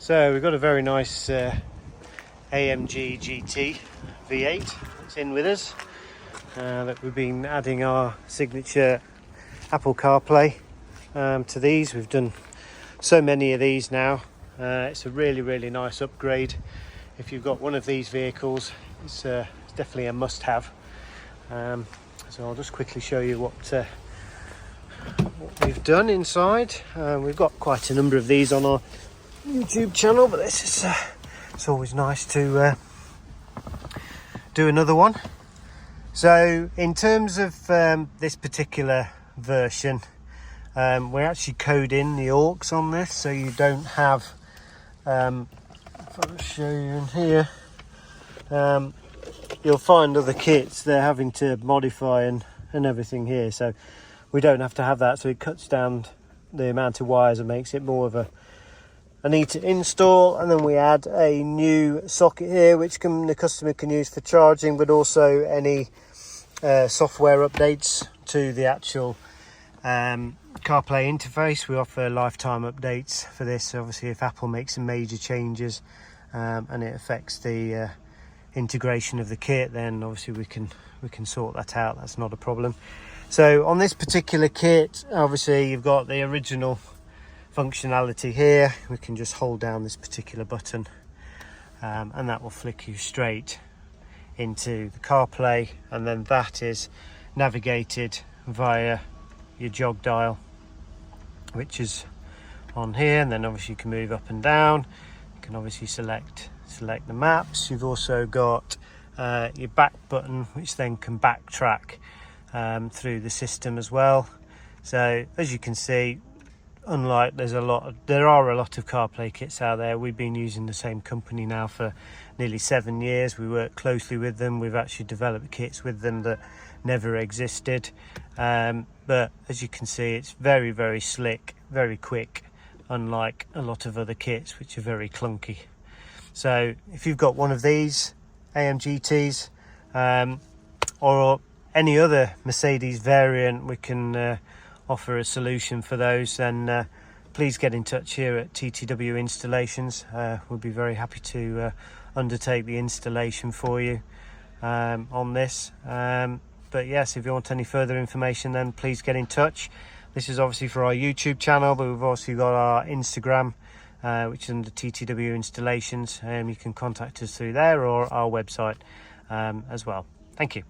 So we've got a very nice AMG GT V8 that's in with us, that we've been adding our signature Apple CarPlay to these. We've done so many of these now. It's a really nice upgrade. If you've got one of these vehicles, it's definitely a must-have. So I'll just quickly show you what we've done inside. We've got quite a number of these on our YouTube channel, but this is it's always nice to do another one. So in terms of this particular version, we're actually coding the aux on this, so you don't have if I'll show you in here, you'll find other kits they're having to modify and everything here, so we don't have to have that. So it cuts down the amount of wires and makes it more of a need to install. And then we add a new socket here which the customer can use for charging, but also any software updates to the actual CarPlay interface. We offer lifetime updates for this, so obviously if Apple makes some major changes and it affects the integration of the kit, then obviously we can sort that out. That's not a problem. So on this particular kit, obviously you've got the original functionality here. We can just hold down this particular button and that will flick you straight into the CarPlay, and then that is navigated via your jog dial, which is on here. And then obviously you can move up and down. You can obviously select the maps. You've also got your back button, which then can backtrack through the system as well. So as you can see, unlike there are a lot of CarPlay kits out there. We've been using the same company now for nearly 7 years. We work closely with them. We've actually developed kits with them that never existed, but as you can see, it's very slick, very quick, unlike a lot of other kits which are very clunky. So if you've got one of these AMGTs or any other Mercedes variant, we can offer a solution for those. Then please get in touch here at TTW Installations. We'll be very happy to undertake the installation for you on this. But yes, if you want any further information, then please get in touch. This is obviously for our YouTube channel, but we've also got our Instagram, which is under TTW Installations. You can contact us through there or our website as well. Thank you.